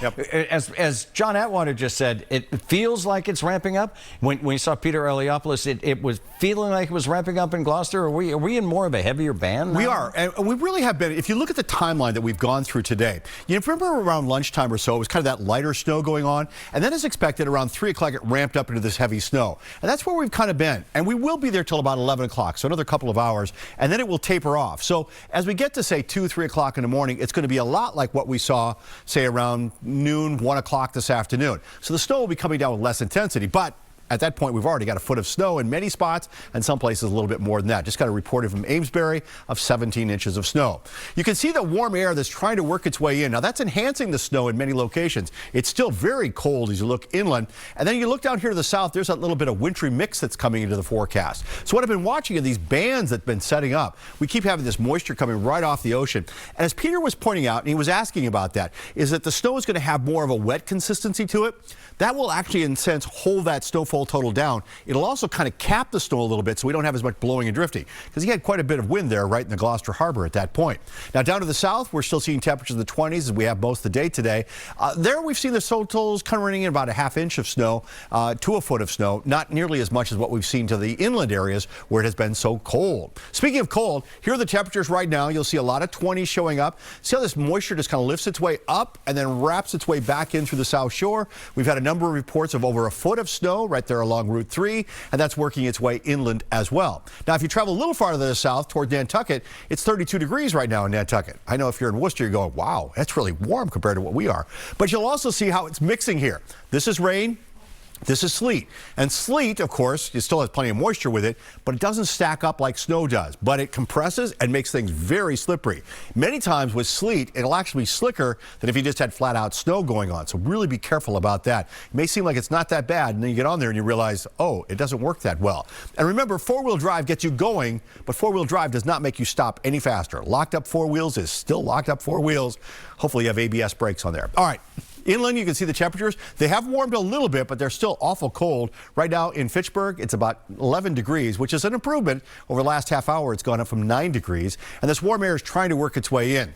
Yep. As John Atwater just said, it feels like it's ramping up. When you saw Peter Eliopoulos, it was feeling like it was ramping up in Gloucester. Are we in more of a heavier band now? We are, and we really have been. If you look at the timeline that we've gone through today, you remember around lunchtime or so, it was kind of that lighter snow going on, and then as expected, around 3 o'clock, it ramped up into this heavy snow. And that's where we've kind of been. And we will be there till about 11 o'clock, so another couple of hours, and then it will taper off. So as we get to, say, 2, 3 o'clock in the morning, it's going to be a lot like what we saw, say, around noon, 1 o'clock this afternoon. So the snow will be coming down with less intensity, but at that point, we've already got a foot of snow in many spots, and some places a little bit more than that. Just got a report from Amesbury of 17 inches of snow. You can see the warm air that's trying to work its way in. Now, that's enhancing the snow in many locations. It's still very cold as you look inland. And then you look down here to the south, there's that little bit of wintry mix that's coming into the forecast. So what I've been watching are these bands that have been setting up. We keep having this moisture coming right off the ocean. And as Peter was pointing out, and he was asking about that, is that the snow is going to have more of a wet consistency to it. That will actually, in a sense, hold that snowfall total down. It'll also kind of cap the snow a little bit so we don't have as much blowing and drifting, because he had quite a bit of wind there right in the Gloucester Harbor at that point. Now down to the south, we're still seeing temperatures in the 20s as we have most of the day today. There we've seen the snow totals kind of running in about a ½ inch of snow to a foot of snow, not nearly as much as what we've seen to the inland areas where it has been so cold. Speaking of cold, here are the temperatures right now. You'll see a lot of 20s showing up. See how this moisture just kind of lifts its way up and then wraps its way back in through the South Shore. We've had a number of reports of over a foot of snow right there along Route 3, and that's working its way inland as well. Now, if you travel a little farther to the south toward Nantucket, it's 32 degrees right now in Nantucket. I know if you're in Worcester, you're going, wow, that's really warm compared to what we are. But you'll also see how it's mixing here. This is rain. This is sleet. And sleet, of course, it still has plenty of moisture with it, but it doesn't stack up like snow does. But it compresses and makes things very slippery. Many times with sleet, it'll actually be slicker than if you just had flat out snow going on. So really be careful about that. It may seem like it's not that bad, and then you get on there and you realize, oh, it doesn't work that well. And remember, four-wheel drive gets you going, but four-wheel drive does not make you stop any faster. Locked up four wheels is still locked up four wheels. Hopefully you have ABS brakes on there. All right. Inland, you can see the temperatures. They have warmed a little bit, but they're still awful cold. Right now in Fitchburg, it's about 11 degrees, which is an improvement. Over the last half hour, it's gone up from 9 degrees. And this warm air is trying to work its way in.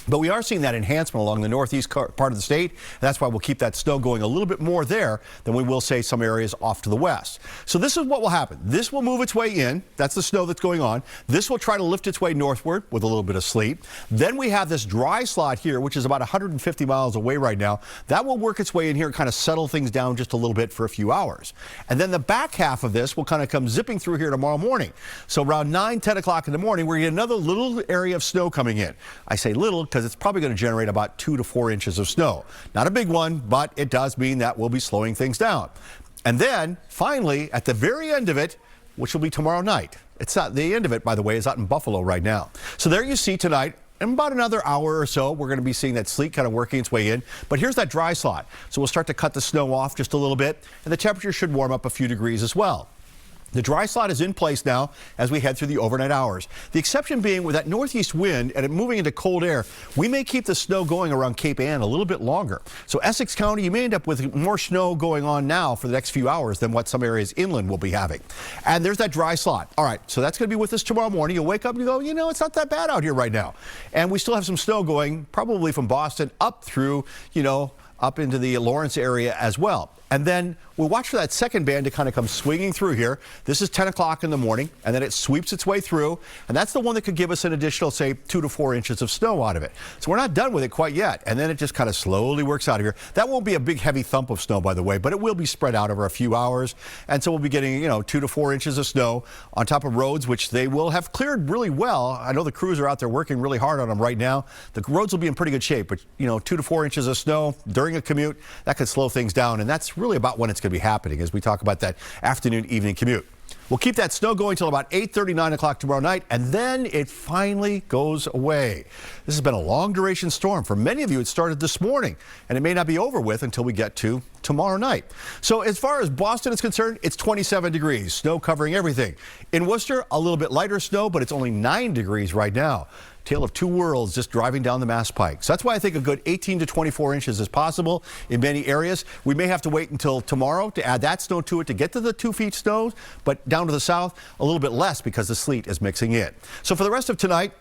But we are seeing that enhancement along the northeast part of the state. And that's why we'll keep that snow going a little bit more there than we will, say, some areas off to the west. So this is what will happen. This will move its way in. That's the snow that's going on. This will try to lift its way northward with a little bit of sleet. Then we have this dry slot here, which is about 150 miles away right now. That will work its way in here and kind of settle things down just a little bit for a few hours. And then the back half of this will kind of come zipping through here tomorrow morning. So around 9, 10 o'clock in the morning, we're going to get another little area of snow coming in. I say little because it's probably going to generate about 2 to 4 inches of snow. Not a big one, but it does mean that we'll be slowing things down. And then finally, at the very end of it, which will be tomorrow night. It's not the end of it, by the way, is out in Buffalo right now. So there you see tonight. In about another hour or so, we're going to be seeing that sleet kind of working its way in. But here's that dry slot. So we'll start to cut the snow off just a little bit, and the temperature should warm up a few degrees as well. The dry slot is in place now as we head through the overnight hours. The exception being with that northeast wind and it moving into cold air, we may keep the snow going around Cape Ann a little bit longer. So Essex County, you may end up with more snow going on now for the next few hours than what some areas inland will be having. And there's that dry slot. All right, so that's going to be with us tomorrow morning. You'll wake up and you go, you know, it's not that bad out here right now. And we still have some snow going probably from Boston up through, you know, up into the Lawrence area as well. And then we'll watch for that second band to kind of come swinging through here. This is 10 o'clock in the morning, and then it sweeps its way through. And that's the one that could give us an additional, say, 2 to 4 inches of snow out of it. So we're not done with it quite yet. And then it just kind of slowly works out of here. That won't be a big, heavy thump of snow, by the way, but it will be spread out over a few hours. And so we'll be getting, you know, 2 to 4 inches of snow on top of roads, which they will have cleared really well. I know the crews are out there working really hard on them right now. The roads will be in pretty good shape, but, you know, 2 to 4 inches of snow during a commute, that could slow things down. And that's really about when it's going to be happening as we talk about that afternoon, evening commute. We'll keep that snow going till about 8:30, 9 o'clock tomorrow night, and then it finally goes away. This has been a long duration storm. For many of you, it started this morning, and it may not be over with until we get to tomorrow night. So as far as Boston is concerned, it's 27 degrees, snow covering everything. In Worcester, a little bit lighter snow, but it's only 9 degrees right now. Tale of two worlds just driving down the Mass Pike. So that's why I think a good 18 to 24 inches is possible in many areas. We may have to wait until tomorrow to add that snow to it to get to the 2 feet snow, but down to the south, a little bit less because the sleet is mixing in. So for the rest of tonight,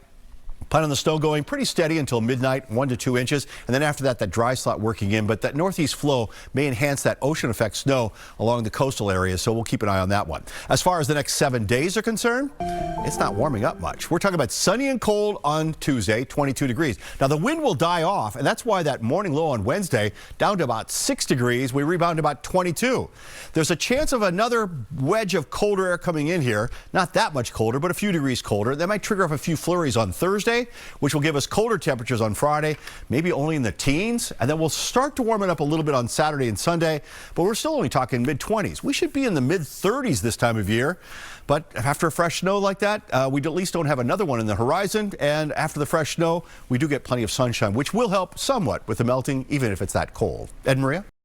Plan on the snow going pretty steady until midnight, 1 to 2 inches. And then after that, that dry slot working in. But that northeast flow may enhance that ocean effect snow along the coastal areas. So we'll keep an eye on that one. As far as the next 7 days are concerned, it's not warming up much. We're talking about sunny and cold on Tuesday, 22 degrees. Now the wind will die off, and that's why that morning low on Wednesday down to about 6 degrees. We rebound to about 22. There's a chance of another wedge of colder air coming in here. Not that much colder, but a few degrees colder. That might trigger off a few flurries on Thursday, which will give us colder temperatures on Friday, maybe only in the teens. And then we'll start to warm it up a little bit on Saturday and Sunday, but we're still only talking mid-20s. We should be in the mid-30s this time of year. But after a fresh snow like that, we at least don't have another one in the horizon. And after the fresh snow, we do get plenty of sunshine, which will help somewhat with the melting, even if it's that cold. Ed and Maria?